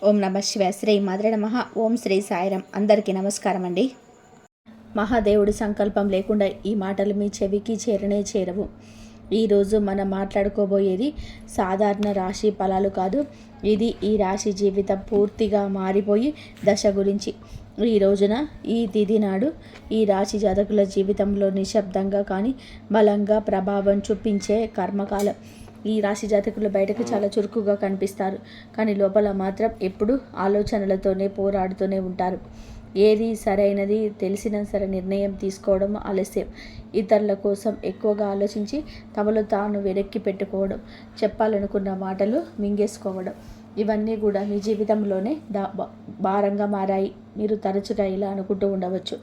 ఓం నమ శివాయ. శ్రీ మాత్రే నమః. ఓం శ్రీ సాయిరాం. అందరికీ నమస్కారం అండి. మహాదేవుడి సంకల్పం లేకుండా ఈ మాటలు మీ చెవికి చేరనే చేరవు. ఈరోజు మనం మాట్లాడుకోబోయేది సాధారణ రాశి ఫలాలు కాదు. ఇది ఈ రాశి జీవితం పూర్తిగా మారిపోయి దశ గురించి. ఈ రోజున ఈ తిథి నాడు ఈ రాశి జాతకుల జీవితంలో నిశ్శబ్దంగా కానీ బలంగా ప్రభావం చూపించే కర్మకాలం. ఈ రాశి జాతకులు బయటకు చాలా చురుకుగా కనిపిస్తారు, కానీ లోపల మాత్రం ఎప్పుడు ఆలోచనలతోనే పోరాడుతూనే ఉంటారు. ఏది సరైనది తెలిసినా సరే నిర్ణయం తీసుకోవడం ఆలస్యం. ఇతరుల కోసం ఎక్కువగా ఆలోచించి తమలో తాను వెనక్కి పెట్టుకోవడం, చెప్పాలనుకున్న మాటలు మింగేసుకోవడం, ఇవన్నీ కూడా మీ జీవితంలోనే భారంగా మారాయి. మీరు తరచుగా ఇలా అనుకుంటూ ఉండవచ్చు,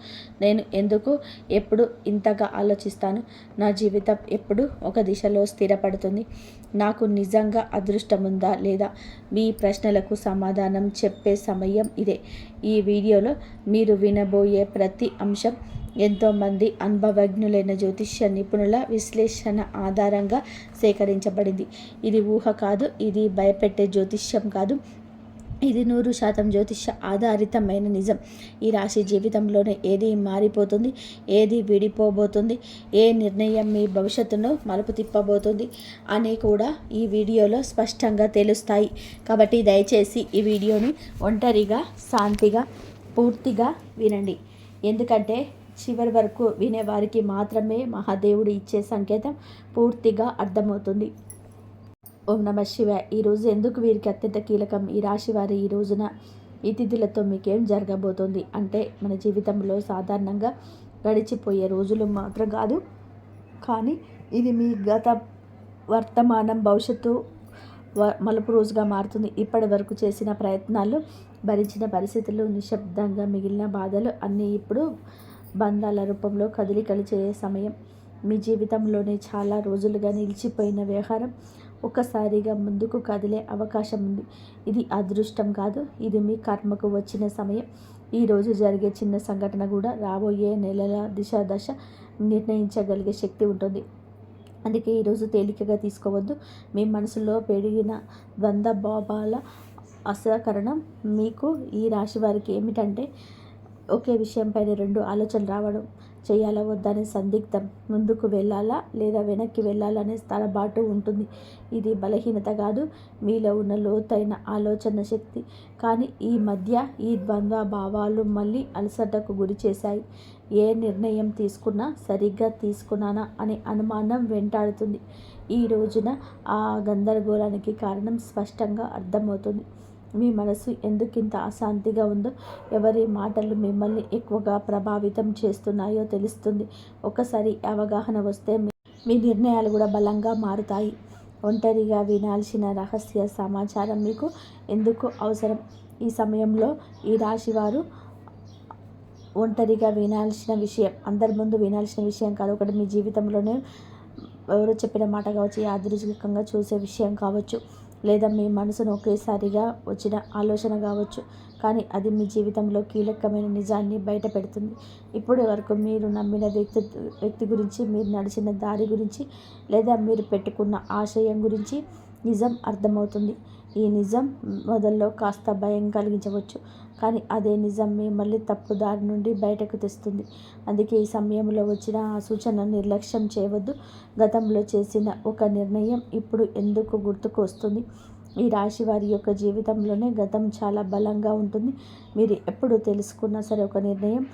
నేను ఎందుకు ఎప్పుడు ఇంతగా ఆలోచిస్తాను, నా జీవితం ఎప్పుడు ఒక దిశలో స్థిరపడుతుంది, నాకు నిజంగా అదృష్టం ఉందా లేదా? మీ ప్రశ్నలకు సమాధానం చెప్పే సమయం ఇదే. ఈ వీడియోలో మీరు వినబోయే ప్రతి అంశం ఎంతోమంది అనుభవజ్ఞులైన జ్యోతిష్య నిపుణుల విశ్లేషణ ఆధారంగా సేకరించబడింది. ఇది ఊహ కాదు, ఇది భయపెట్టే జ్యోతిష్యం కాదు, ఇది 100% జ్యోతిష్య ఆధారితమైన నిజం. ఈ రాశి జీవితంలోనే ఏది మారిపోతుంది, ఏది విడిపోబోతుంది, ఏ నిర్ణయం మీ భవిష్యత్తును మలుపు తిప్పబోతుంది అని కూడా ఈ వీడియోలో స్పష్టంగా తెలుస్తాయి. కాబట్టి దయచేసి ఈ వీడియోని ఒంటరిగా శాంతిగా పూర్తిగా వినండి. ఎందుకంటే చివరి వరకు వినేవారికి మాత్రమే మహాదేవుడు ఇచ్చే సంకేతం పూర్తిగా అర్థమవుతుంది. ఓం నమ శివాయ. ఈరోజు ఎందుకు వీరికి అత్యంత కీలకం? ఈ రాశి వారి ఈ రోజున ఈ తిథులతో మీకేం జరగబోతోంది అంటే, మన జీవితంలో సాధారణంగా గడిచిపోయే రోజులు మాత్రం కాదు, కానీ ఇది మీ గత వర్తమానం భవిష్యత్తు మలుపు రోజుగా మారుతుంది. ఇప్పటి వరకు చేసిన ప్రయత్నాలు, భరించిన పరిస్థితులు, నిశ్శబ్దంగా మిగిలిన బాధలు అన్నీ ఇప్పుడు బంధాల రూపంలో కదిలికలు చేసే సమయం. మీ జీవితంలోనే చాలా రోజులుగా నిలిచిపోయిన వ్యవహారం ఒక్కసారిగా ముందుకు కదిలే అవకాశం ఉంది. ఇది అదృష్టం కాదు, ఇది మీ కర్మకు వచ్చిన సమయం. ఈరోజు జరిగే చిన్న సంఘటన కూడా రాబోయే నెలల దశ నిర్ణయించగలిగే శక్తి ఉంటుంది. అందుకే ఈరోజు తేలికగా తీసుకోవద్దు. మీ మనసులో పెరిగిన ద్వంద్వభావాల అసహకరణం మీకు ఈ రాశి వారికి ఏమిటంటే, ఒకే విషయంపైన 2 ఆలోచనలు రావడం, చేయాలా వద్దా అనే సందిగ్ధం, ముందుకు వెళ్ళాలా లేదా వెనక్కి వెళ్ళాలనే తడబాటు ఉంటుంది. ఇది బలహీనత కాదు, మీలో ఉన్న లోతైన ఆలోచన శక్తి. కానీ ఈ మధ్య ఈ ద్వంద్వ భావాలు మళ్ళీ అలసటకు గురి చేశాయి. ఏ నిర్ణయం తీసుకున్నా సరిగ్గా తీసుకున్నానా అనే అనుమానం వెంటాడుతుంది. ఈ రోజున ఆ గందరగోళానికి కారణం స్పష్టంగా అర్థమవుతుంది. మీ మనసు ఎందుకింత అశాంతిగా ఉందో, ఎవరి మాటలు మిమ్మల్ని ఎక్కువగా ప్రభావితం చేస్తున్నాయో తెలుస్తుంది. ఒకసారి అవగాహన వస్తే మీ నిర్ణయాలు కూడా బలంగా మారుతాయి. ఒంటరిగా వినాల్సిన రహస్య సమాచారం మీకు ఎందుకు అవసరం? ఈ సమయంలో ఈ రాశి వారు ఒంటరిగా వినాల్సిన విషయం, అందరి ముందు వినాల్సిన విషయం కాదు. ఒకటి మీ జీవితంలోనే ఎవరో చెప్పిన మాట కావచ్చు, యాదృచ్ఛికంగా చూసే విషయం కావచ్చు, లేదా మీ మనసును ఒకేసారిగా వచ్చిన ఆలోచన కావచ్చు, కానీ అది మీ జీవితంలో కీలకమైన నిజాన్ని బయట పెడుతుంది. ఇప్పటి వరకు మీరు నమ్మిన వ్యక్తి గురించి, మీరు నడిచిన దారి గురించి, లేదా మీరు పెట్టుకున్న ఆశయం గురించి నిజం అర్థమవుతుంది. ఈ నిజం మొదల్లో కాస్త భయం కలిగించవచ్చు, కానీ అదే నిజం మిమ్మల్ని తప్పుదారి నుండి బయటకు తెస్తుంది. అందుకే ఈ సమయంలో వచ్చిన ఆ సూచనను నిర్లక్ష్యం చేయవద్దు. గతంలో చేసిన ఒక నిర్ణయం ఇప్పుడు ఎందుకు గుర్తుకు వస్తుంది? ఈ రాశి వారి యొక్క జీవితంలోనే గతం చాలా బలంగా ఉంటుంది. మీరు ఎప్పుడు తెలుసుకున్నా సరే ఒక నిర్ణయం,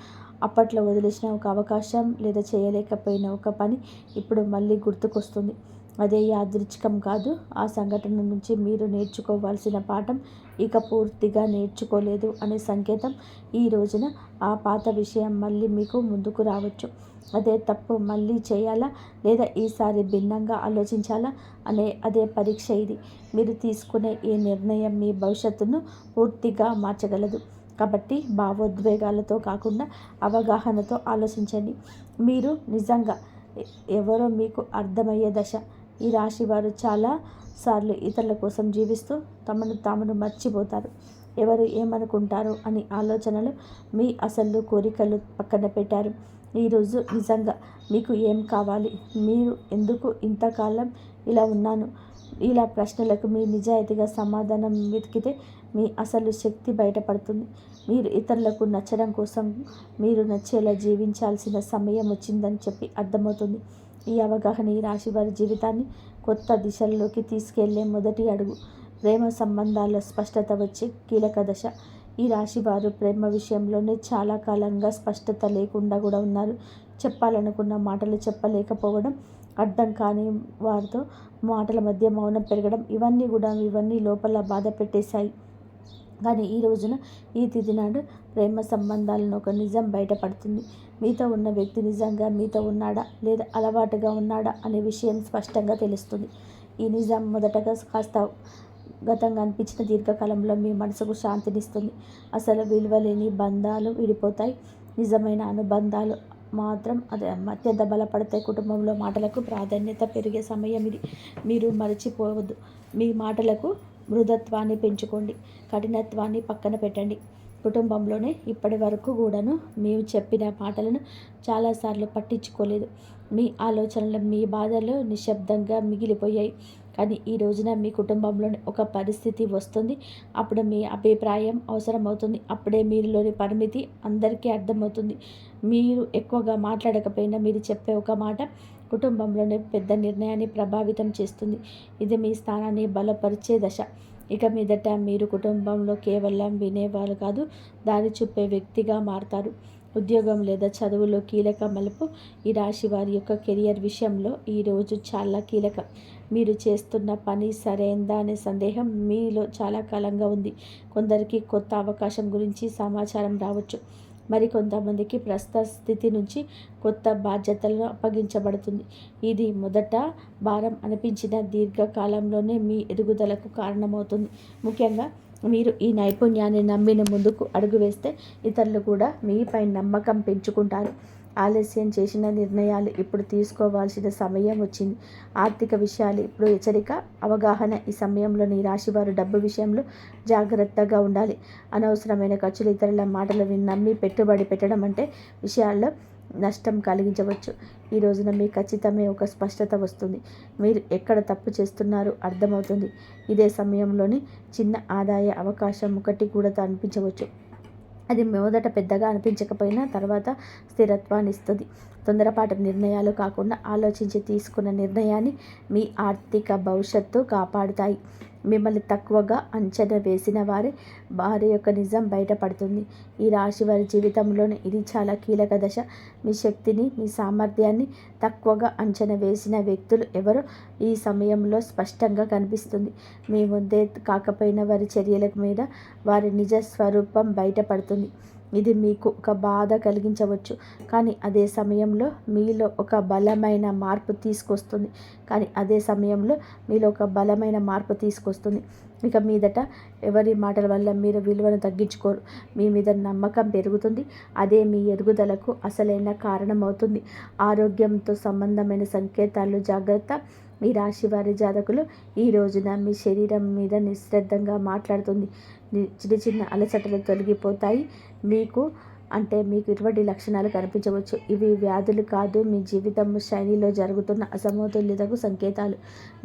అప్పట్లో వదిలేసిన ఒక అవకాశం, లేదా చేయలేకపోయిన ఒక పని ఇప్పుడు మళ్ళీ గుర్తుకొస్తుంది. అదే యాదృచ్ఛికం కాదు. ఆ సంఘటన నుంచి మీరు నేర్చుకోవాల్సిన పాఠం ఇక పూర్తిగా నేర్చుకోలేదు అనే సంకేతం. ఈ రోజున ఆ పాత విషయం మళ్ళీ మీకు ముందుకు రావచ్చు. అదే తప్పు మళ్ళీ చేయాలా లేదా ఈసారి భిన్నంగా ఆలోచించాలా అదే పరీక్ష ఇది. మీరు తీసుకునే ఈ నిర్ణయం మీ భవిష్యత్తును పూర్తిగా మార్చగలదు. కాబట్టి భావోద్వేగాలతో కాకుండా అవగాహనతో ఆలోచించండి. మీరు నిజంగా ఎవరో మీకు అర్థమయ్యే దశ. ఈ రాశి వారు చాలాసార్లు ఇతరుల కోసం జీవిస్తూ తమను మర్చిపోతారు. ఎవరు ఏమనుకుంటారు అని ఆలోచనలు, మీ అసలు కోరికలు పక్కన పెట్టారు. ఈరోజు నిజంగా మీకు ఏం కావాలి? మీరు ఎందుకు ఇంతకాలం ఇలా ఉన్నాను? ఇలా ప్రశ్నలకు మీ నిజాయితీగా సమాధానం వెతికితే మీ అసలు శక్తి బయటపడుతుంది. మీరు ఇతరులకు నచ్చడం కోసం మీరు నచ్చేలా జీవించాల్సిన సమయం వచ్చిందని చెప్పి అర్థమవుతుంది. ఈ అవగాహన ఈ రాశి వారి జీవితాన్ని కొత్త దిశల్లోకి తీసుకెళ్లే మొదటి అడుగు. ప్రేమ సంబంధాల్లో స్పష్టత వచ్చే కీలక దశ. ఈ రాశి వారు ప్రేమ విషయంలోనే చాలా కాలంగా స్పష్టత లేకుండా కూడా ఉన్నారు. చెప్పాలనుకున్న మాటలు చెప్పలేకపోవడం, అర్థం కాని వారితో మాటల మధ్య మౌనం పెరగడం, ఇవన్నీ లోపల బాధ పెట్టేశాయి. కానీ ఈ రోజున, ఈ తిథి నాడు ప్రేమ సంబంధాలను ఒక నిజం బయటపడుతుంది. మీతో ఉన్న వ్యక్తి నిజంగా మీతో ఉన్నాడా లేదా అలవాటుగా ఉన్నాడా అనే విషయం స్పష్టంగా తెలుస్తుంది. ఈ నిజం మొదటగా కాస్త గతంగా అనిపించిన దీర్ఘకాలంలో మీ మనసుకు శాంతినిస్తుంది. అసలు విలువలేని బంధాలు విడిపోతాయి. నిజమైన అనుబంధాలు మాత్రం అత్యంత బలపడతాయి. కుటుంబంలో మాటలకు ప్రాధాన్యత పెరిగే సమయం ఇది. మీరు మరచిపోవద్దు. మీ మాటలకు మృదుత్వాన్ని పెంచుకోండి, కఠినత్వాన్ని పక్కన పెట్టండి. కుటుంబంలోనే ఇప్పటి వరకు కూడాను మేము చెప్పిన మాటలను చాలాసార్లు పట్టించుకోలేదు. మీ ఆలోచనలు, మీ బాధలు నిశ్శబ్దంగా మిగిలిపోయాయి. కానీ ఈ రోజున మీ కుటుంబంలోని ఒక పరిస్థితి వస్తుంది. అప్పుడు మీ అభిప్రాయం అవసరమవుతుంది. అప్పుడే మీలోని పరిమితి అందరికీ అర్థమవుతుంది. మీరు ఎక్కువగా మాట్లాడకపోయినా మీరు చెప్పే ఒక మాట కుటుంబంలోని పెద్ద నిర్ణయాన్ని ప్రభావితం చేస్తుంది. ఇది మీ స్థానాన్ని బలపరిచే దశ. ఇక మీదట మీరు కుటుంబంలో కేవలం వినేవారు కాదు, దారి చూపే వ్యక్తిగా మారతారు. ఉద్యోగం లేదా చదువులో కీలక మలుపు. ఈ రాశి వారి యొక్క కెరియర్ విషయంలో ఈరోజు చాలా కీలకం. మీరు చేస్తున్న పని సరైందా అనే సందేహం మీలో చాలా కాలంగా ఉంది. కొందరికి కొత్త అవకాశం గురించి సమాచారం రావచ్చు. మరి కొంతమందికి ప్రస్తుత స్థితి నుంచి కొత్త బాధ్యతలను అప్పగించబడుతుంది. ఇది మొదట భారం అనిపించిన దీర్ఘకాలంలోనే మీ ఎదుగుదలకు కారణమవుతుంది. ముఖ్యంగా మీరు ఈ నైపుణ్యాన్ని నమ్మిన ముందుకు అడుగు వేస్తే ఇతరులు కూడా మీపై నమ్మకం పెంచుకుంటారు. ఆలస్యం చేసిన నిర్ణయాలు ఇప్పుడు తీసుకోవాల్సిన సమయం వచ్చింది. ఆర్థిక విషయాలు ఇప్పుడు హెచ్చరిక, అవగాహన. ఈ సమయంలో నీ రాశివారు డబ్బు విషయంలో జాగ్రత్తగా ఉండాలి. అనవసరమైన ఖర్చులు, ఇతరుల మాటలు నమ్మి పెట్టుబడి పెట్టడం అంటే విషయాల్లో నష్టం కలిగించవచ్చు. ఈ రోజున మీ ఖచ్చితమే ఒక స్పష్టత వస్తుంది. మీరు ఎక్కడ తప్పు చేస్తున్నారో అర్థమవుతుంది. ఇదే సమయంలోని చిన్న ఆదాయ అవకాశం ఒకటి కూడా అనిపించవచ్చు. అది మొదట పెద్దగా అనిపించకపోయినా తర్వాత స్థిరత్వాన్ని ఇస్తుంది. తొందరపాటు నిర్ణయాలు కాకుండా ఆలోచించి తీసుకున్న నిర్ణయాన్ని మీ ఆర్థిక భవిష్యత్తు కాపాడుతాయి. మిమ్మల్ని తక్కువగా అంచనా వేసిన వారి యొక్క నిజం బయటపడుతుంది. ఈ రాశి వారి జీవితంలోనే ఇది చాలా కీలక దశ. మీ శక్తిని, మీ సామర్థ్యాన్ని తక్కువగా అంచనా వేసిన వ్యక్తులు ఎవరో ఈ సమయంలో స్పష్టంగా కనిపిస్తుంది. మీ ముందే కాకపోయినా వారి చర్యల మీద వారి నిజ స్వరూపం బయటపడుతుంది. ఇది మీకు ఒక బాధ కలిగించవచ్చు, కానీ అదే సమయంలో మీలో ఒక బలమైన మార్పు తీసుకొస్తుంది. ఇక మీదట ఎవరి మాటల వల్ల మీరు విలువను తగ్గించుకోరు. మీ మీద నమ్మకం పెరుగుతుంది. అదే మీ ఎదుగుదలకు అసలైన కారణమవుతుంది. ఆరోగ్యంతో సంబంధమైన సంకేతాలు జాగ్రత్త. మీ రాశి వారి జాతకులు ఈ రోజున మీ శరీరం మీద నిశ్శబ్దంగా మాట్లాడుతుంది. చిన్న చిన్న అలసటలు తొలగిపోతాయి. మీకు ఇటువంటి లక్షణాలు కనిపించవచ్చు. ఇవి వ్యాధులు కాదు, మీ జీవితం శైలిలో జరుగుతున్న అసమతుల్యతకు సంకేతాలు.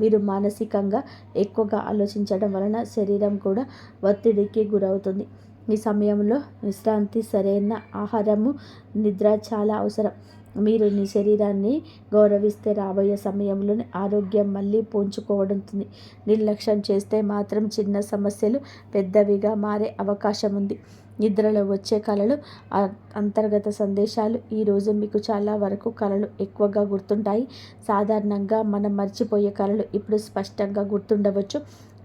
మీరు మానసికంగా ఎక్కువగా ఆలోచించడం వలన శరీరం కూడా ఒత్తిడికి గురవుతుంది. ఈ సమయంలో విశ్రాంతి, సరైన ఆహారము, నిద్ర చాలా అవసరం. మీరు మీ శరీరాన్ని గౌరవిస్తే రాబోయే సమయంలోనే ఆరోగ్యం మళ్ళీ పుంజుకోవడుతుంది. నిర్లక్ష్యం చేస్తే మాత్రం చిన్న సమస్యలు పెద్దవిగా మారే అవకాశం ఉంది. నిద్రలో వచ్చే కలలు, అంతర్గత సందేశాలు. ఈరోజు మీకు చాలా వరకు కలలు ఎక్కువగా గుర్తుంటాయి. సాధారణంగా మనం మర్చిపోయే కలలు ఇప్పుడు స్పష్టంగా గుర్తుండవచ్చు.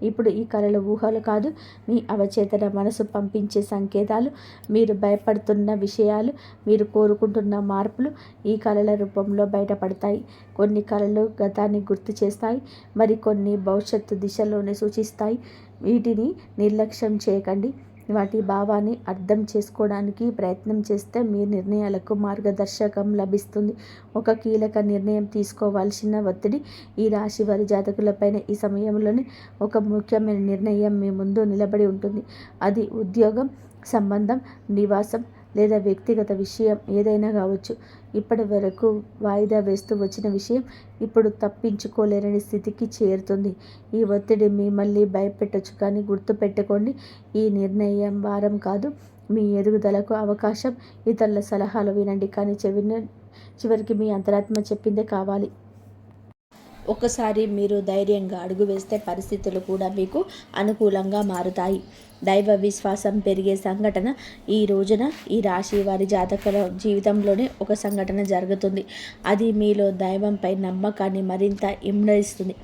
ఇప్పుడు ఈ కలలు ఊహలు కాదు, మీ అవచేతన మనసు పంపించే సంకేతాలు. మీరు భయపడుతున్న విషయాలు, మీరు కోరుకుంటున్న మార్పులు ఈ కలల రూపంలో బయటపడతాయి. కొన్ని కలలు గతాన్ని గుర్తు చేస్తాయి, మరికొన్ని భవిష్యత్తు దిశలోనే సూచిస్తాయి. వీటిని నిర్లక్ష్యం చేయకండి. వాటి భావాన్ని అర్థం చేసుకోవడానికి ప్రయత్నం చేస్తే మీ నిర్ణయాలకు మార్గదర్శకం లభిస్తుంది. ఒక కీలక నిర్ణయం తీసుకోవాల్సిన ఒత్తిడి ఈ రాశి వారి జాతకులపైన ఈ సమయంలోనే ఒక ముఖ్యమైన నిర్ణయం మీ ముందు నిలబడి ఉంటుంది. అది ఉద్యోగం, సంబంధం, నివాసం లేదా వ్యక్తిగత విషయం ఏదైనా కావచ్చు. ఇప్పటి వరకు వాయిదా వేస్తూ వచ్చిన విషయం ఇప్పుడు తప్పించుకోలేని స్థితికి చేరుతుంది. ఈ ఒత్తిడి మిమ్మల్ని భయపెట్టొచ్చు, కానీ గుర్తుపెట్టుకోండి, ఈ నిర్ణయం భారం కాదు, మీ ఎదుగుదలకు అవకాశం. ఇతరుల సలహాలు వినండి, కానీ చివరికి మీ అంతరాత్మ చెప్పిందే కావాలి. ఒకసారి మీరు ధైర్యంగా అడుగు వేస్తే పరిస్థితులు కూడా మీకు అనుకూలంగా మారుతాయి. దైవ విశ్వాసం పెరిగే సంఘటన ఈ రోజున ఈ రాశి వారి జాతకుల జీవితంలోనే ఒక సంఘటన జరుగుతుంది. అది మీలో దైవంపై నమ్మకాన్ని మరింత ఇమ్మడిస్తుంది.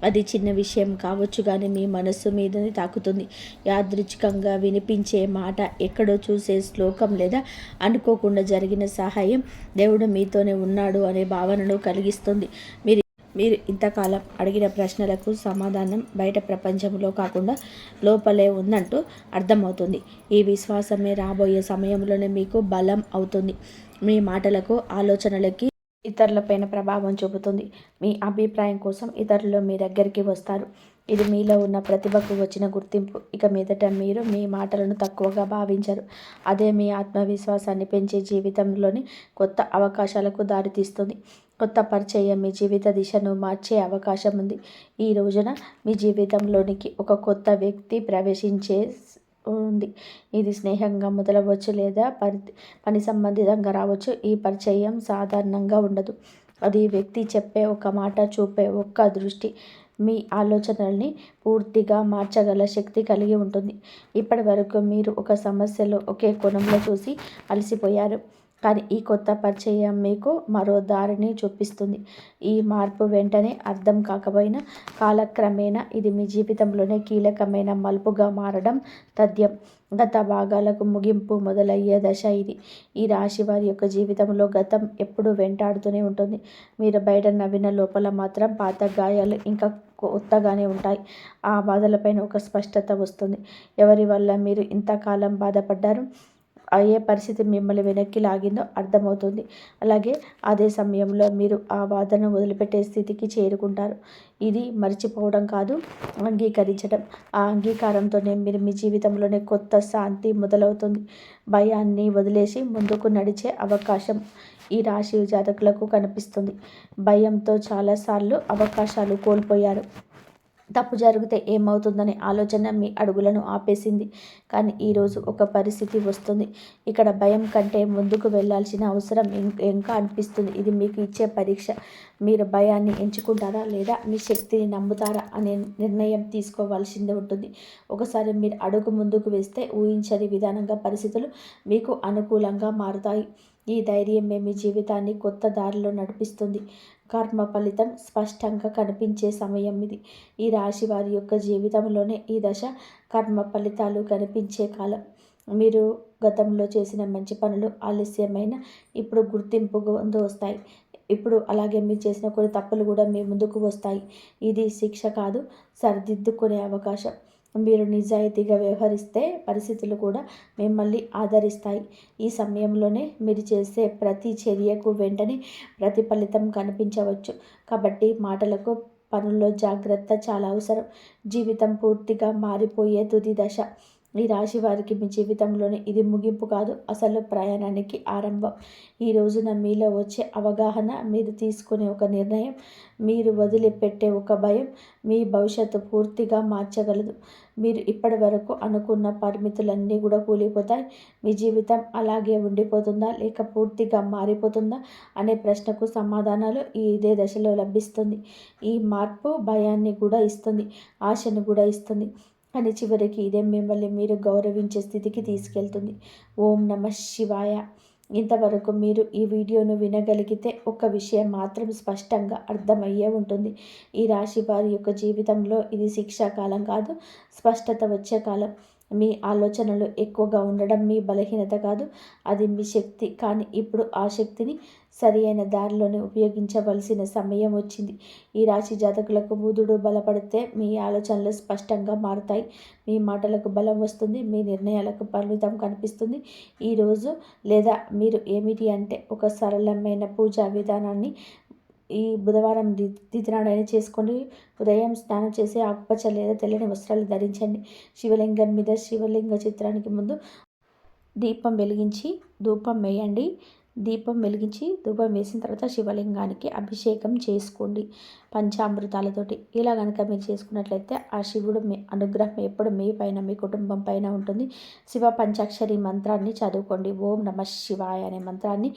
అది చిన్న విషయం కావచ్చు, కానీ మీ మనస్సు మీదని తాకుతుంది. యాదృచ్ఛికంగా వినిపించే మాట, ఎక్కడో చూసే శ్లోకం లేదా అనుకోకుండా జరిగిన సహాయం దేవుడు మీతోనే ఉన్నాడు అనే భావనను కలిగిస్తుంది. మీరు ఇంతకాలం అడిగిన ప్రశ్నలకు సమాధానం బయట ప్రపంచంలో కాకుండా లోపలే ఉందంటూ అర్థమవుతుంది. ఈ విశ్వాసమే రాబోయే సమయంలోనే మీకు బలం అవుతుంది. మీ మాటలకు, ఆలోచనలకి ఇతరులపైన ప్రభావం చూపుతుంది. మీ అభిప్రాయం కోసం ఇతరులు మీ దగ్గరికి వస్తారు. ఇది మీలో ఉన్న ప్రతిభకు వచ్చిన గుర్తింపు. ఇక మీదట మీరు మీ మాటలను తక్కువగా భావించరు. అదే మీ ఆత్మవిశ్వాసాన్ని పెంచే జీవితంలోని కొత్త అవకాశాలకు దారితీస్తుంది. కొత్త పరిచయం మీ జీవిత దిశను మార్చే అవకాశం ఉంది. ఈ రోజున మీ జీవితంలోనికి ఒక కొత్త వ్యక్తి ప్రవేశించే ఉంది. ఇది స్నేహంగా మొదలవచ్చు లేదా పని సంబంధితంగా రావచ్చు. ఈ పరిచయం సాధారణంగా ఉండదు. అది వ్యక్తి చెప్పే ఒక మాట, చూపే ఒక్క దృష్టి మీ ఆలోచనల్ని పూర్తిగా మార్చగల శక్తి కలిగి ఉంటుంది. ఇప్పటి వరకు మీరు ఒక సమస్యలో ఒకే కోణంలో చూసి అలసిపోయారు, కానీ ఈ కొత్త పరిచయం మీకు మరో దారిని చూపిస్తుంది. ఈ మార్పు వెంటనే అర్థం కాకపోయినా కాలక్రమేణా ఇది మీ జీవితంలోనే కీలకమైన మలుపుగా మారడం తథ్యం. గత భాగాలకు ముగింపు మొదలయ్యే దశ ఇది. ఈ రాశి వారి యొక్క జీవితంలో గతం ఎప్పుడూ వెంటాడుతూనే ఉంటుంది. మీరు బయట నవ్విన లోపల మాత్రం పాత గాయాలు ఇంకా కొత్తగానే ఉంటాయి. ఆ బాధలపైన ఒక స్పష్టత వస్తుంది. ఎవరి వల్ల మీరు ఇంతకాలం బాధపడ్డారు, ఏ పరిస్థితి మిమ్మల్ని వెనక్కి లాగిందో అర్థమవుతుంది. అలాగే అదే సమయంలో మీరు ఆ బాధను వదిలిపెట్టే స్థితికి చేరుకుంటారు. ఇది మర్చిపోవడం కాదు, అంగీకరించడం. ఆ అంగీకారంతోనే మీరు మీ జీవితంలోనే కొత్త శాంతి మొదలవుతుంది. భయాన్ని వదిలేసి ముందుకు నడిచే అవకాశం ఈ రాశి జాతకులకు కనిపిస్తుంది. భయంతో చాలాసార్లు అవకాశాలు కోల్పోయారు. తప్పు జరిగితే ఏమవుతుందనే ఆలోచన మీ అడుగులను ఆపేసింది. కానీ ఈరోజు ఒక పరిస్థితి వస్తుంది, ఇక్కడ భయం కంటే ముందుకు వెళ్ళాల్సిన అవసరం ఇంకా అనిపిస్తుంది. ఇది మీకు ఇచ్చే పరీక్ష. మీరు భయాన్ని ఎంచుకుంటారా లేదా మీ శక్తిని నమ్ముతారా అనే నిర్ణయం తీసుకోవాల్సింది ఉంటుంది. ఒకసారి మీరు అడుగు ముందుకు వేస్తే ఊహించని విధానంగా పరిస్థితులు మీకు అనుకూలంగా మారుతాయి. ఈ ధైర్యమే మీ జీవితాన్ని కొత్త దారిలో నడిపిస్తుంది. కర్మ ఫలితం స్పష్టంగా కనిపించే సమయం ఇది. ఈ రాశి వారి యొక్క జీవితంలోనే ఈ దశ కర్మ ఫలితాలు కనిపించే కాలం. మీరు గతంలో చేసిన మంచి పనులు ఆలస్యమైన ఇప్పుడు గుర్తింపు వస్తాయి. ఇప్పుడు అలాగే మీరు చేసిన కొన్ని తప్పులు కూడా మీ ముందుకు వస్తాయి. ఇది శిక్ష కాదు, సరిదిద్దుకునే అవకాశం. మీరు నిజాయితీగా వ్యవహరిస్తే పరిస్థితులు కూడా మిమ్మల్ని ఆదరిస్తాయి. ఈ సమయంలోనే మీరు చేసే ప్రతి చర్యకు వెంటనే ప్రతిఫలితం కనిపించవచ్చు. కాబట్టి మాటలకు, పనుల్లో జాగ్రత్త చాలా అవసరం. జీవితం పూర్తిగా మారిపోయే తుది దశ. ఈ రాశి వారికి మీ జీవితంలోని ఇది ముగింపు కాదు, అసలు ప్రయాణానికి ఆరంభం. ఈ రోజున మీలో వచ్చే అవగాహన, మీరు తీసుకునే ఒక నిర్ణయం, మీరు వదిలిపెట్టే ఒక భయం మీ భవిష్యత్తు పూర్తిగా మార్చగలదు. మీరు ఇప్పటి వరకు అనుకున్న పరిమితులన్నీ కూడా కూలిపోతాయి. మీ జీవితం అలాగే ఉండిపోతుందా లేక పూర్తిగా మారిపోతుందా అనే ప్రశ్నకు సమాధానాలు ఇదే దశలో లభిస్తుంది. ఈ మార్పు భయాన్ని కూడా ఇస్తుంది, ఆశను కూడా ఇస్తుంది. కానీ చివరికి ఇదే మిమ్మల్ని మీరు గౌరవించే స్థితికి తీసుకెళ్తుంది. ఓం నమః శివాయ. ఇంతవరకు మీరు ఈ వీడియోను వినగలిగితే ఒక విషయం మాత్రం స్పష్టంగా అర్థమయ్యే ఉంటుంది. ఈ రాశి వారి యొక్క జీవితంలో ఇది శిక్షా కాలం కాదు, స్పష్టత వచ్చే కాలం. మీ ఆలోచనలు ఎక్కువగా ఉండడం మీ బలహీనత కాదు, అది మీ శక్తి. కానీ ఇప్పుడు ఆ శక్తిని సరి అయిన దారిలోనే ఉపయోగించవలసిన సమయం వచ్చింది. ఈ రాశి జాతకులకు బుధుడు బలపడితే మీ ఆలోచనలు స్పష్టంగా మారుతాయి. మీ మాటలకు బలం వస్తుంది, మీ నిర్ణయాలకు పరిమితం కనిపిస్తుంది. ఈరోజు లేదా మీరు ఏమిటి అంటే ఒక సరళమైన పూజా విధానాన్ని ఈ బుధవారం తిథినాడైనా చేసుకొని ఉదయం స్నానం చేసి ఆకుపచ్చ లేదా తెల్లని వస్త్రాలు ధరించండి. శివలింగం మీద శివలింగ చిత్రానికి ముందు దీపం వెలిగించి ధూపం వేయండి. దీపం వెలిగించి ధూపం వేసిన తర్వాత శివలింగానికి అభిషేకం చేసుకోండి పంచామృతాలతోటి. ఇలా కనుక మీరు చేసుకున్నట్లయితే ఆ శివుడు మీ అనుగ్రహం ఎప్పుడు మీ పైన మీ కుటుంబం పైన ఉంటుంది. శివ పంచాక్షరి మంత్రాన్ని చదువుకోండి. ఓం నమ శివాయ అనే మంత్రాన్ని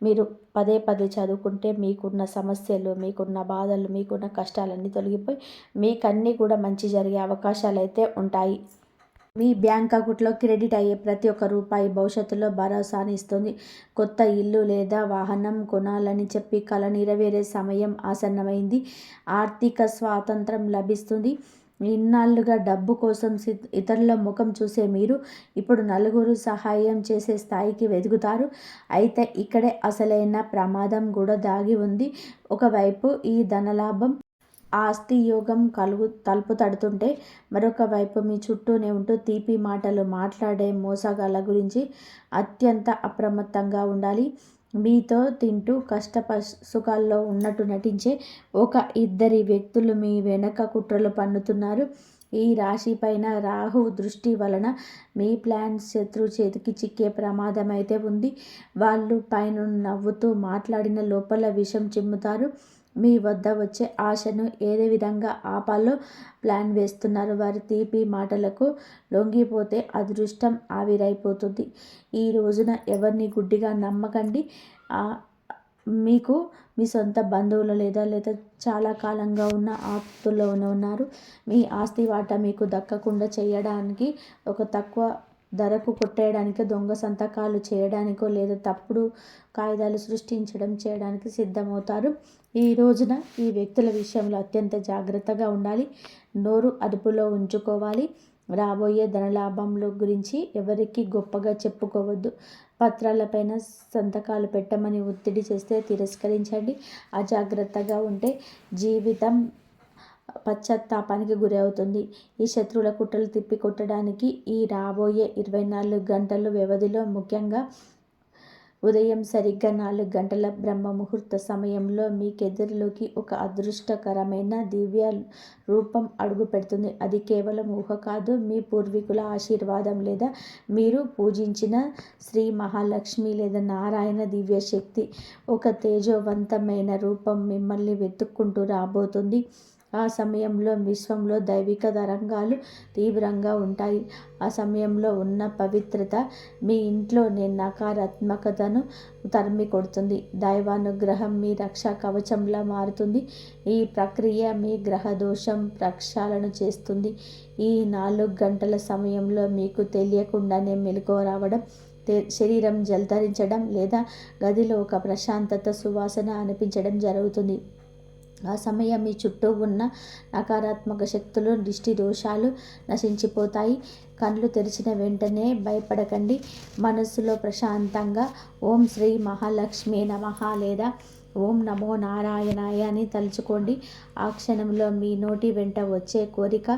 మీరు పదే పదే చదువుకుంటే మీకున్న సమస్యలు, మీకున్న బాధలు, మీకున్న కష్టాలన్నీ తొలగిపోయి మీకన్నీ కూడా మంచి జరిగే అవకాశాలు అయితే ఉంటాయి. మీ బ్యాంక్ అకౌంట్లో క్రెడిట్ అయ్యే ప్రతి ఒక్క రూపాయి భవిష్యత్తులో భరోసాని ఇస్తుంది. కొత్త ఇల్లు లేదా వాహనం కొనాలని చెప్పి కల నెరవేరే సమయం ఆసన్నమైంది. ఆర్థిక స్వాతంత్రం లభిస్తుంది. ఇన్నాళ్ళుగా డబ్బు కోసం ఇతరుల ముఖం చూసే మీరు ఇప్పుడు నలుగురు సహాయం చేసే స్థాయికి వెదుగుతారు. అయితే ఇక్కడే అసలైన ప్రమాదం కూడా దాగి ఉంది. ఒకవైపు ఈ ధనలాభం ఆస్తి యోగం తలుపు తడుతుంటే మరొక వైపు మీ చుట్టూనే ఉంటూ తీపి మాటలు మాట్లాడే మోసగాళ్ళ గురించి అత్యంత అప్రమత్తంగా ఉండాలి. మీతో తింటూ సుఖాల్లో ఉన్నట్టు నటించే ఒక ఇద్దరి వ్యక్తులు మీ వెనక కుట్రలు పన్నుతున్నారు. ఈ రాశి పైన రాహు దృష్టి వలన మీ ప్లాన్స్ శత్రు చేతికి చిక్కే ప్రమాదం అయితే ఉంది. వాళ్ళు పైన నవ్వుతూ మాట్లాడిన లోపల విషం చిమ్ముతారు. మీ వద్ద వచ్చే ఆశను ఏదే విధంగా ఆపాలో ప్లాన్ వేస్తున్నారు. వారి తీపి మాటలకు లొంగిపోతే అదృష్టం ఆవిరైపోతుంది. ఈ రోజున ఎవరిని గుడ్డిగా నమ్మకండి. మీకు మీ సొంత బంధువులు లేదా చాలా కాలంగా ఉన్న ఆప్తుల్లో ఉన్నారు. మీ ఆస్తి వాటా మీకు దక్కకుండా చేయడానికి, ఒక తక్కువ ధరకు కొట్టేయడానికి, దొంగ సంతకాలు చేయడానికో లేదా తప్పుడు కాగితాలు చేయడానికి సిద్ధమవుతారు. ఈ రోజున ఈ వ్యక్తుల విషయంలో అత్యంత జాగ్రత్తగా ఉండాలి. నోరు అదుపులో ఉంచుకోవాలి. రాబోయే ధనలాభంలో గురించి ఎవరికి గొప్పగా చెప్పుకోవద్దు. పత్రాలపైన సంతకాలు పెట్టమని ఒత్తిడి చేస్తే తిరస్కరించండి. అజాగ్రత్తగా ఉంటే జీవితం పశ్చాత్తాపానికి గురి అవుతుంది. ఈ శత్రువుల కుట్రలు తిప్పికొట్టడానికి ఈ రాబోయే 24 గంటల వ్యవధిలో, ముఖ్యంగా ఉదయం సరిగ్గా 4 గంటల బ్రహ్మ ముహూర్త సమయంలో మీకెదురులోకి ఒక అదృష్టకరమైన దివ్య రూపం అడుగు పెడుతుంది. అది కేవలం ఊహ కాదు, మీ పూర్వీకుల ఆశీర్వాదం లేదా మీరు పూజించిన శ్రీ మహాలక్ష్మి లేదా నారాయణ దివ్య శక్తి. ఒక తేజోవంతమైన రూపం మిమ్మల్ని వెతుక్కుంటూ రాబోతుంది. ఆ సమయంలో విశ్వంలో దైవిక తరంగాలు తీవ్రంగా ఉంటాయి. ఆ సమయంలో ఉన్న పవిత్రత మీ ఇంట్లోనే నకారాత్మకతను తరిమి కొడుతుంది. దైవానుగ్రహం మీ రక్షా కవచంలా మారుతుంది. ఈ ప్రక్రియ మీ గ్రహ దోషం ప్రక్షాళన చేస్తుంది. ఈ 4 గంటల సమయంలో మీకు తెలియకుండానే మెలకువ రావడం, శరీరం జలధరించడం లేదా గదిలో ఒక ప్రశాంతత సువాసన అనిపించడం జరుగుతుంది. ఆ సమయం మీ చుట్టూ ఉన్న నకారాత్మక శక్తులు, దిష్టి దోషాలు నశించిపోతాయి. కళ్ళు తెరిచిన వెంటనే భయపడకండి. మనస్సులో ప్రశాంతంగా ఓం శ్రీ మహాలక్ష్మి నమః లేదా ఓం నమో నారాయణాయ అని తలుచుకోండి. ఆ క్షణంలో మీ నోటి వెంట వచ్చే కోరిక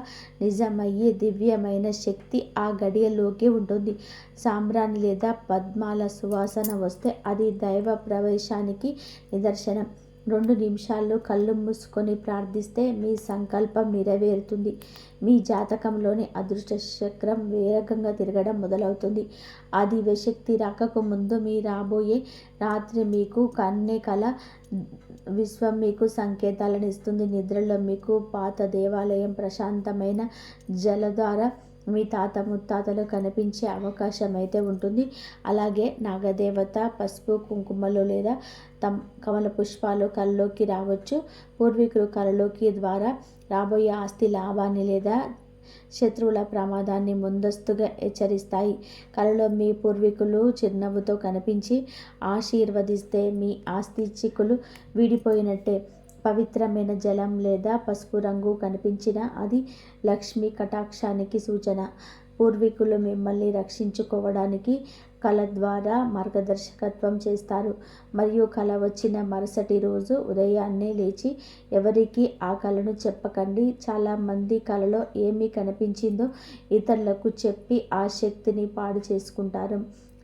నిజమయ్యే దివ్యమైన శక్తి ఆ గడియలోకి ఉంటుంది. సాంబ్రాణి లేదా పద్మాల సువాసన వస్తే అది దైవ ప్రవేశానికి నిదర్శనం. 2 నిమిషాల్లో కళ్ళు మూసుకొని ప్రార్థిస్తే మీ సంకల్పం నెరవేరుతుంది. మీ జాతకంలోని అదృష్ట చక్రం వేగంగా తిరగడం మొదలవుతుంది. ఆ దివ్యశక్తి రాకకు ముందు మీ రాబోయే రాత్రి మీకు కన్నే కల విశ్వం మీకు సంకేతాలను ఇస్తుంది. నిద్రలో మీకు పాత దేవాలయం, ప్రశాంతమైన జలధార, మీ తాత ముత్తాతలు కనిపించే అవకాశం అయితే ఉంటుంది. అలాగే నాగదేవత పసుపు కుంకుమలు లేదా కమల పుష్పాలు కళ్ళలోకి రావచ్చు. పూర్వీకులు కళలోకి ద్వారా రాబోయే ఆస్తి లాభాన్ని లేదా శత్రువుల ప్రమాదాన్ని ముందస్తుగా హెచ్చరిస్తాయి. కలలో మీ పూర్వీకులు చిరునవ్వుతో కనిపించి ఆశీర్వదిస్తే మీ ఆస్తి చిక్కులు వీడిపోయినట్టే. పవిత్రమైన జలం లేదా పసుపు రంగు కనిపించిన అది లక్ష్మీ కటాక్షానికి సూచన. పూర్వీకులు మిమ్మల్ని రక్షించుకోవడానికి కళ ద్వారా మార్గదర్శకత్వం చేస్తారు. మరియు కళ వచ్చిన మరుసటి రోజు ఉదయాన్నే లేచి ఎవరికి ఆ కళను చెప్పకండి. చాలామంది కళలో ఏమి కనిపించిందో ఇతరులకు చెప్పి ఆ శక్తిని పాడు చేసుకుంటారు.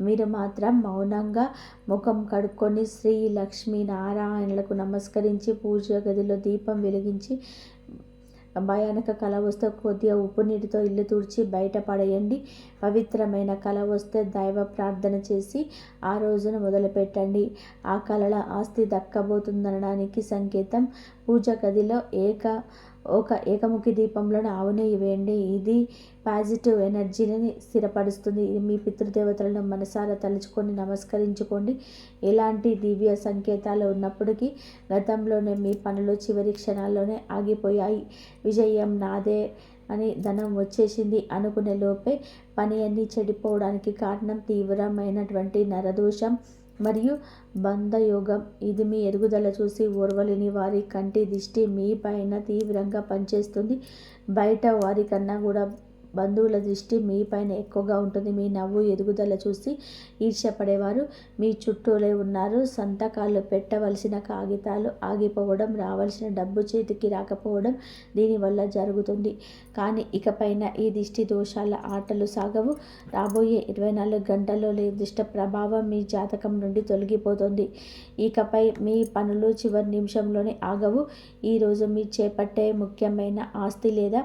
మీరు మాత్రం మౌనంగా ముఖం కడుక్కొని శ్రీ లక్ష్మీ నారాయణులకు నమస్కరించి పూజ గదిలో దీపం వెలిగించి భయానక కళ వస్తే కొద్దిగా ఉప్పు నీటితో ఇల్లు తుడిచి బయట పడేయండి. పవిత్రమైన కళ వస్తే దైవ ప్రార్థన చేసి ఆ రోజును మొదలుపెట్టండి. ఆ కళల ఆస్తి దక్కబోతుందనడానికి సంకేతం. పూజ గదిలో ఏకముఖి దీపంలో ఆవు నెయ్యి వేయండి. ఇది పాజిటివ్ ఎనర్జీని స్థిరపరుస్తుంది. ఇది మీ పితృదేవతలను మనసారా తలుచుకొని నమస్కరించుకోండి. ఎలాంటి దివ్య సంకేతాలు ఉన్నప్పటికీ గతంలోనే మీ పనులు చివరి క్షణాల్లోనే ఆగిపోయాయి. విజయం నాదే అని ధనం వచ్చేసింది అనుకునే లోపే పని అన్నీ చెడిపోవడానికి కారణం తీవ్రమైనటువంటి నరదోషం మరియు బంధయోగం. ఇది మీ ఎదుగుదల చూసి ఓర్వలేని వారి కంటి దిష్టి మీ పైన తీవ్రంగా పనిచేస్తుంది. బయట వారి కన్నా కూడా బంధువుల దృష్టి మీ పైన ఎక్కువగా ఉంటుంది. మీ నవ్వు ఎదుగుదల చూసి ఈర్ష్యపడేవారు మీ చుట్టూలే ఉన్నారు. సంతకాలు పెట్టవలసిన కాగితాలు ఆగిపోవడం, రావాల్సిన డబ్బు చేతికి రాకపోవడం దీనివల్ల జరుగుతుంది. కానీ ఇకపైన ఈ దిష్టి దోషాల ఆటలు సాగవు. రాబోయే 24 గంటల్లో దుష్ట ప్రభావం మీ జాతకం నుండి తొలగిపోతుంది. ఇకపై మీ పనులు చివరి నిమిషంలోనే ఆగవు. ఈరోజు మీ చేపట్టే ముఖ్యమైన ఆస్తి లేదా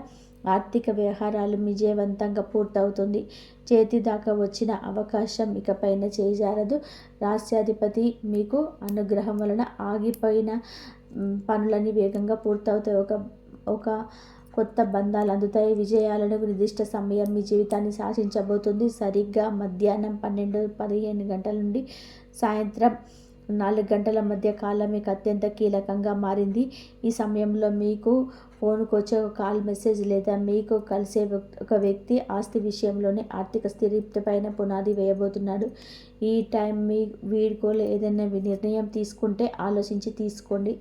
ఆర్థిక వ్యవహారాలు విజయవంతంగా పూర్తవుతుంది. చేతి దాకా వచ్చిన అవకాశం ఇకపైన చేజారదు. రాష్ట్రాధిపతి మీకు అనుగ్రహం వలన ఆగిపోయిన పనులన్నీ వేగంగా పూర్తవుతాయి. ఒక కొత్త బంధాలు అందుతాయి. విజయాలను నిర్దిష్ట సమయం మీ జీవితాన్ని శాసించబోతుంది. సరిగ్గా మధ్యాహ్నం 12-15 గంటల నుండి సాయంత్రం 4 గంటల మధ్య కాలం మీకు అత్యంత కీలకంగా మారింది. ఈ సమయంలో మీకు ఫోన్కు వచ్చే ఒక కాల్ మెసేజ్ లేదా మీకు కలిసే ఒక వ్యక్తి ఆస్తి విషయంలోనే ఆర్థిక స్థిరపైన పునాది వేయబోతున్నాడు. ఈ టైం మీ వీడ్కోలు ఏదైనా నిర్ణయం తీసుకుంటే ఆలోచించి తీసుకోండి.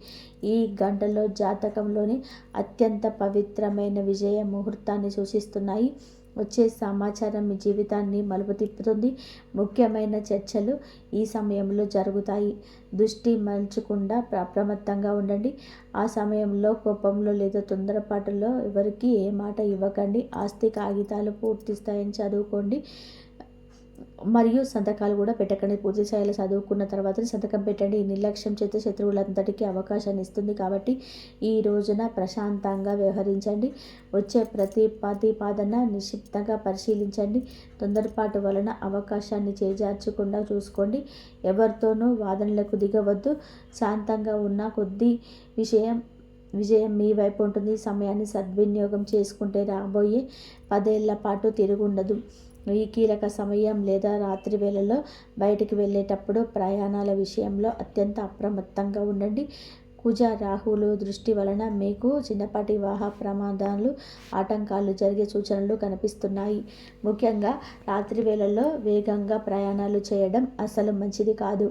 ఈ గంటలో జాతకంలోని అత్యంత పవిత్రమైన విజయ ముహూర్తాన్ని సూచిస్తున్నాయి. వచ్చే సమాచారం మీ జీవితాన్ని మలుపు తిప్పుతుంది. ముఖ్యమైన చర్చలు ఈ సమయంలో జరుగుతాయి. దృష్టి మరల్చకుండా అప్రమత్తంగా ఉండండి. ఆ సమయంలో కోపంలో లేదా తొందరపాటులో ఎవరికి ఏ మాట ఇవ్వకండి. ఆస్తి కాగితాలు పూర్తి స్థాయిని చదువుకోండి మరియు సంతకాలు కూడా పెట్టకండి. పూర్తి స్థాయిలో చదువుకున్న తర్వాత సంతకం పెట్టండి. ఈ నిర్లక్ష్యం చేత శత్రువులంతటికీ అవకాశాన్ని ఇస్తుంది. కాబట్టి ఈ రోజున ప్రశాంతంగా వ్యవహరించండి. వచ్చే ప్రతి ప్రతిపాదన నిశ్చితంగా పరిశీలించండి. తొందరపాటు వలన అవకాశాన్ని చేజార్చకుండా చూసుకోండి. ఎవరితోనూ వాదనలకు దిగవద్దు. శాంతంగా ఉన్న కొద్ది విజయం మీ వైపు ఉంటుంది. సమయాన్ని సద్వినియోగం చేసుకుంటే రాబోయే 10 ఏళ్ల పాటు తిరుగుండదు. ఈ కీలక సమయం లేదా రాత్రి వేళల్లో బయటికి వెళ్ళేటప్పుడు ప్రయాణాల విషయంలో అత్యంత అప్రమత్తంగా ఉండండి. కుజ రాహువులు దృష్టి వలన మీకు చిన్నపాటి వాహన ప్రమాదాలు ఆటంకాలు జరిగే సూచనలు కనిపిస్తున్నాయి. ముఖ్యంగా రాత్రి వేళల్లో వేగంగా ప్రయాణాలు చేయడం అసలు మంచిది కాదు.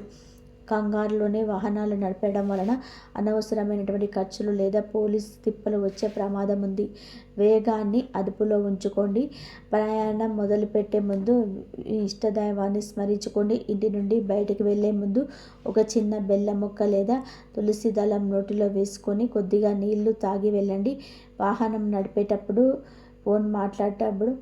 కంగారులోనే వాహనాలు నడపడం వలన అనవసరమైనటువంటి ఖర్చులు లేదా పోలీస్ తిప్పలు వచ్చే ప్రమాదం ఉంది. వేగాన్ని అదుపులో ఉంచుకోండి. ప్రయాణం మొదలుపెట్టే ముందు ఇష్టదైవాన్ని స్మరించుకోండి. ఇంటి నుండి బయటికి వెళ్ళే ముందు ఒక చిన్న బెల్లం ముక్క లేదా తులసి దళం నోటిలో వేసుకొని కొద్దిగా నీళ్లు తాగి వెళ్ళండి. వాహనం నడిపేటప్పుడు ఫోన్ మాట్లాడేటప్పుడు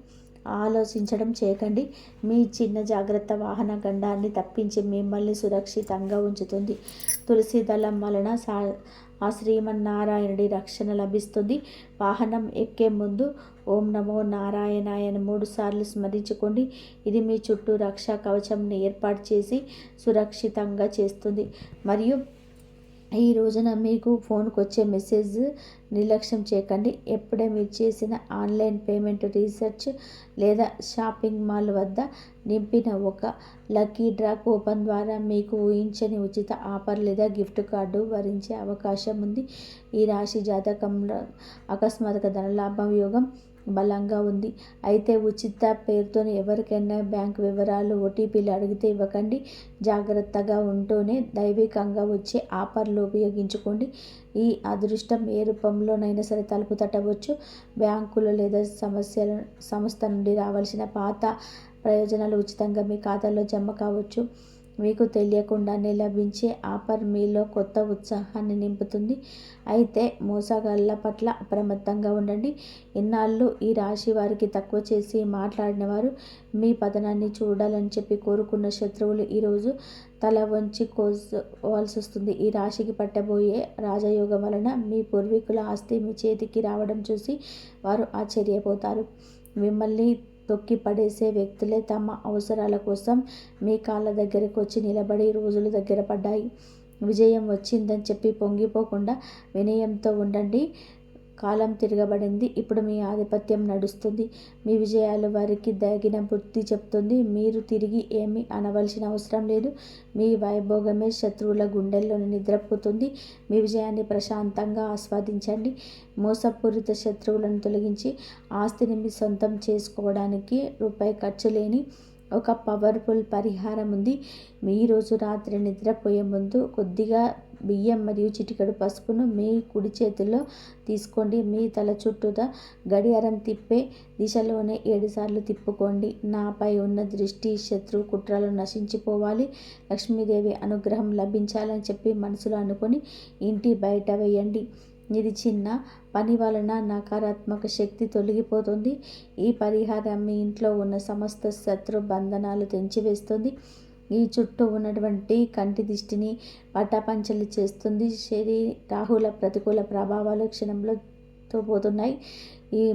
ఆలోచించడం చేయకండి. మీ చిన్న జాగ్రత్త వాహన గండాన్ని తప్పించి మిమ్మల్ని సురక్షితంగా ఉంచుతుంది. తులసి దళం వలన ఆ శ్రీమన్నారాయణుడి రక్షణ లభిస్తుంది. వాహనం ఎక్కే ముందు ఓం నమో నారాయణాయ 3 సార్లు స్మరించుకోండి. ఇది మీ చుట్టూ రక్షా కవచంని ఏర్పాటు చేసి సురక్షితంగా చేస్తుంది. మరియు ఈ రోజున మీకు ఫోన్కి వచ్చే మెసేజ్ నిర్లక్ష్యం చేయకండి. ఎప్పుడే మీరు చేసిన ఆన్లైన్ పేమెంట్ రీసెర్చ్ లేదా షాపింగ్ మాల్ వద్ద నింపిన ఒక లక్కీ డ్రా కూపన్ ద్వారా మీకు ఊహించని ఉచిత ఆఫర్ లేదా గిఫ్ట్ కార్డు వరించే అవకాశం ఉంది. ఈ రాశి జాతకంలో అకస్మాత్తుగా ధనలాభం యోగం బలంగా ఉంది. అయితే ఉచిత పేరుతో ఎవరికైనా బ్యాంక్ వివరాలు ఓటీపీలు అడిగితే ఇవ్వకండి. జాగ్రత్తగా ఉంటూనే దైవికంగా వచ్చే ఆఫర్లు ఉపయోగించుకోండి. ఈ అదృష్టం ఏ రూపంలోనైనా సరే తలుపు తట్టవచ్చు. బ్యాంకులు లేదా సంస్థ నుండి రావాల్సిన పాత ప్రయోజనాలు ఉచితంగా మీ ఖాతాలో జమ కావచ్చు. మీకు తెలియకుండానే లభించే ఆఫర్ మీలో కొత్త ఉత్సాహాన్ని నింపుతుంది. అయితే మోసగాళ్ళ పట్ల అప్రమత్తంగా ఉండండి. ఇన్నాళ్ళు ఈ రాశి వారికి తక్కువ చేసి మాట్లాడిన వారు, మీ పతనాన్ని చూడాలని చెప్పి కోరుకున్న శత్రువులు ఈరోజు తల వంచి కోసుకోవాల్సి వస్తుంది. ఈ రాశికి పట్టబోయే రాజయోగం వలన మీ పూర్వీకుల ఆస్తి మీ చేతికి రావడం చూసి వారు ఆశ్చర్యపోతారు. మిమ్మల్ని తొక్కి పడేసే వ్యక్తులే తమ అవసరాల కోసం మీ కాళ్ళ దగ్గరకు వచ్చి నిలబడి రోజులు దగ్గర పడ్డాయి. విజయం వచ్చిందని చెప్పి పొంగిపోకుండా వినయంతో ఉండండి. కాలం తిరగబడింది. ఇప్పుడు మీ ఆధిపత్యం నడుస్తుంది. మీ విజయాలు వారికి తగిన బుద్ధి చెప్తుంది. మీరు తిరిగి ఏమీ అనవలసిన అవసరం లేదు. మీ వైభోగమే శత్రువుల గుండెల్లోని నిద్రపోతుంది. మీ విజయాన్ని ప్రశాంతంగా ఆస్వాదించండి. మోసపూరిత శత్రువులను తొలగించి ఆస్తిని మీ సొంతం చేసుకోవడానికి రూపాయి ఖర్చు లేని ఒక పవర్ఫుల్ పరిహారం ఉంది. ఈరోజు రాత్రి నిద్రపోయే ముందు కొద్దిగా బియ్యం మరియు చిటికెడు పసుపును మీ కుడి చేతిలో తీసుకోండి. మీ తల చుట్టూతా గడియారం తిప్పే దిశలోనే 7 సార్లు తిప్పుకోండి. నాపై ఉన్న దృష్టి, శత్రు కుట్రలు నశించిపోవాలి, లక్ష్మీదేవి అనుగ్రహం లభించాలని చెప్పి మనసులో అనుకొని ఇంటి బయట వేయండి. ఇది చిన్న పని వలన నకారాత్మక శక్తి తొలగిపోతుంది. ఈ పరిహారం మీ ఇంట్లో ఉన్న సమస్త శత్రు బంధనాలు తెంచివేస్తుంది. ఈ చుట్టూ ఉన్నటువంటి కంటి దిష్టిని పటాపంచలు చేస్తుంది. రాహుల ప్రతికూల ప్రభావాలు క్షణంలో పోతున్నాయి.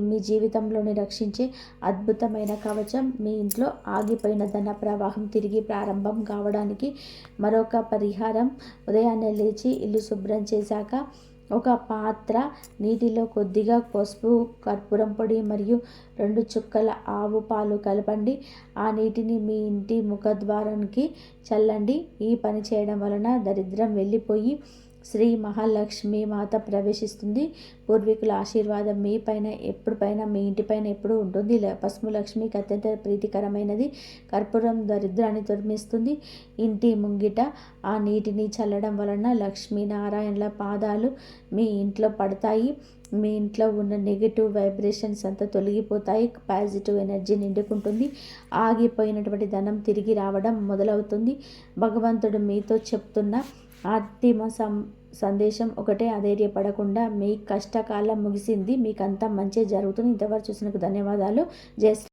మీ జీవితంలోని రక్షించే అద్భుతమైన కవచం. మీ ఇంట్లో ఆగిపోయిన ధన ప్రవాహం తిరిగి ప్రారంభం కావడానికి మరొక పరిహారం. ఉదయాన్నే లేచి ఇల్లు శుభ్రం చేశాక ఒక పాత్ర నీటిలో కొద్దిగా పసుపు, కర్పూరం పొడి మరియు 2 చుక్కల ఆవు పాలు కలపండి. ఆ నీటిని మీ ఇంటి ముఖద్వారానికి చల్లండి. ఈ పని చేయడం వలన దరిద్రం వెళ్ళిపోయి శ్రీ మహాలక్ష్మి మాత ప్రవేశిస్తుంది. పూర్వీకుల ఆశీర్వాదం మీ ఇంటిపైన ఎప్పుడు ఉంటుంది. పసుపు లక్ష్మికి అత్యంత ప్రీతికరమైనది. కర్పూరం దరిద్రాన్ని తొలగిస్తుంది. ఇంటి ముంగిట ఆ నీటిని చల్లడం వలన లక్ష్మీనారాయణల పాదాలు మీ ఇంట్లో పడతాయి. మీ ఇంట్లో ఉన్న నెగిటివ్ వైబ్రేషన్స్ అంతా తొలగిపోతాయి. Positive energy నిండుకుంటుంది. ఆగిపోయినటువంటి ధనం తిరిగి రావడం మొదలవుతుంది. భగవంతుడు మీతో చెప్తున్న అంతిమ సందేశం ఒకటే, అధైర్యపడకుండా. మీ కష్టకాలం ముగిసింది. మీకంతా మంచి జరుగుతుంది. ఇంతవరకు చూసినందుకు ధన్యవాదాలు. జై శ్రీ